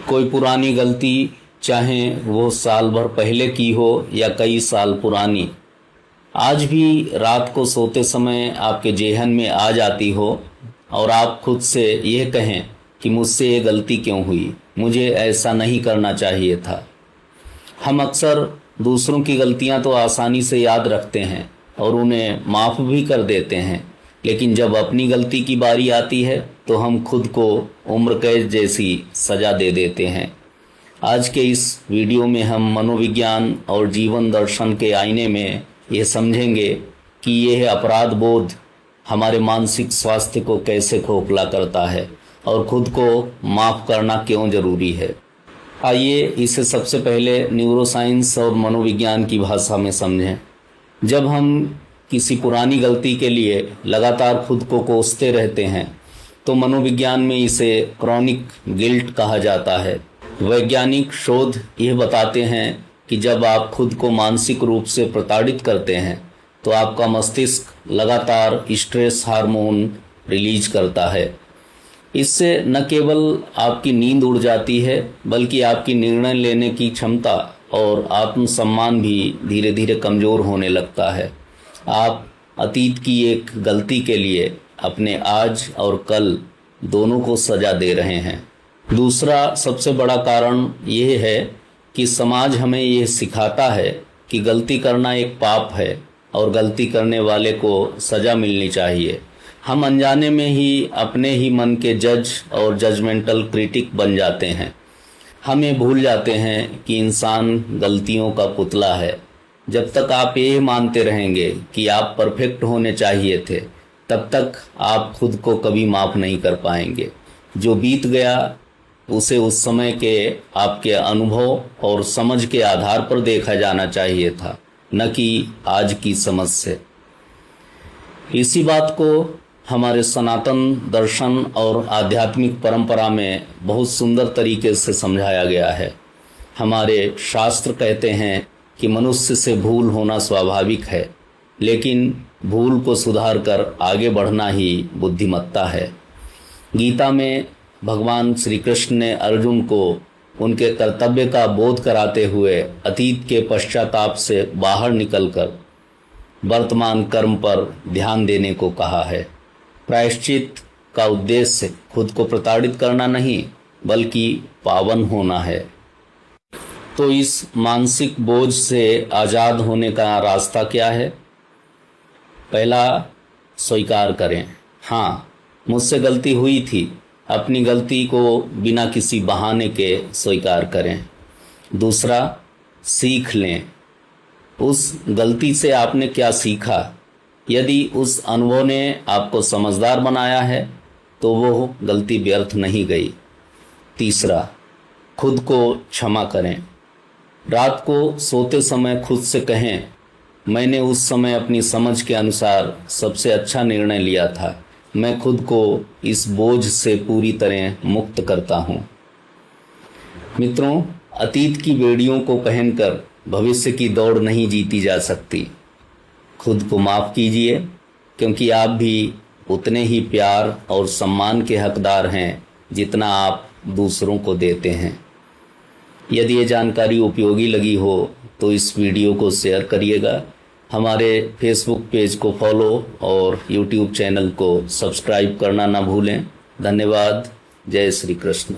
कोई पुरानी गलती, चाहे वो साल भर पहले की हो या कई साल पुरानी, आज भी रात को सोते समय आपके जेहन में आ जाती हो और आप खुद से यह कहें कि मुझसे ये गलती क्यों हुई, मुझे ऐसा नहीं करना चाहिए था। हम अक्सर दूसरों की गलतियां तो आसानी से याद रखते हैं और उन्हें माफ़ भी कर देते हैं, लेकिन जब अपनी गलती की बारी आती है तो हम खुद को उम्र कैद जैसी सज़ा दे देते हैं। आज के इस वीडियो में हम मनोविज्ञान और जीवन दर्शन के आईने में ये समझेंगे कि यह अपराध बोध हमारे मानसिक स्वास्थ्य को कैसे खोखला करता है और खुद को माफ़ करना क्यों ज़रूरी है। आइए इसे सबसे पहले न्यूरोसाइंस और मनोविज्ञान की भाषा में समझें। जब हम किसी पुरानी गलती के लिए लगातार खुद को कोसते रहते हैं तो मनोविज्ञान में इसे क्रॉनिक गिल्ट कहा जाता है। वैज्ञानिक शोध यह बताते हैं कि जब आप खुद को मानसिक रूप से प्रताड़ित करते हैं तो आपका मस्तिष्क लगातार स्ट्रेस हार्मोन रिलीज करता है। इससे न केवल आपकी नींद उड़ जाती है बल्कि आपकी निर्णय लेने की क्षमता और आत्मसम्मान भी धीरे धीरे कमज़ोर होने लगता है। आप अतीत की एक गलती के लिए अपने आज और कल दोनों को सज़ा दे रहे हैं। दूसरा सबसे बड़ा कारण यह है कि समाज हमें यह सिखाता है कि गलती करना एक पाप है और गलती करने वाले को सज़ा मिलनी चाहिए। हम अनजाने में ही अपने ही मन के जज और जजमेंटल क्रिटिक बन जाते हैं। हमें भूल जाते हैं कि इंसान गलतियों का पुतला है। जब तक आप ये मानते रहेंगे कि आप परफेक्ट होने चाहिए थे, तब तक आप खुद को कभी माफ़ नहीं कर पाएंगे। जो बीत गया उसे उस समय के आपके अनुभव और समझ के आधार पर देखा जाना चाहिए था, न कि आज की समझ से। इसी बात को हमारे सनातन दर्शन और आध्यात्मिक परंपरा में बहुत सुंदर तरीके से समझाया गया है। हमारे शास्त्र कहते हैं कि मनुष्य से भूल होना स्वाभाविक है, लेकिन भूल को सुधार कर आगे बढ़ना ही बुद्धिमत्ता है। गीता में भगवान श्री कृष्ण ने अर्जुन को उनके कर्तव्य का बोध कराते हुए अतीत के पश्चाताप से बाहर निकलकर वर्तमान कर्म पर ध्यान देने को कहा है। प्रायश्चित का उद्देश्य खुद को प्रताड़ित करना नहीं बल्कि पावन होना है। तो इस मानसिक बोझ से आज़ाद होने का रास्ता क्या है? पहला, स्वीकार करें, हाँ मुझसे गलती हुई थी। अपनी गलती को बिना किसी बहाने के स्वीकार करें। दूसरा, सीख लें। उस गलती से आपने क्या सीखा? यदि उस अनुभव ने आपको समझदार बनाया है तो वो गलती व्यर्थ नहीं गई। तीसरा, खुद को क्षमा करें। रात को सोते समय खुद से कहें, मैंने उस समय अपनी समझ के अनुसार सबसे अच्छा निर्णय लिया था। मैं खुद को इस बोझ से पूरी तरह मुक्त करता हूँ। मित्रों, अतीत की बेड़ियों को पहनकर भविष्य की दौड़ नहीं जीती जा सकती। खुद को माफ़ कीजिए, क्योंकि आप भी उतने ही प्यार और सम्मान के हकदार हैं जितना आप दूसरों को देते हैं। यदि ये जानकारी उपयोगी लगी हो तो इस वीडियो को शेयर करिएगा। हमारे फेसबुक पेज को फॉलो और यूट्यूब चैनल को सब्सक्राइब करना ना भूलें। धन्यवाद। जय श्री कृष्ण।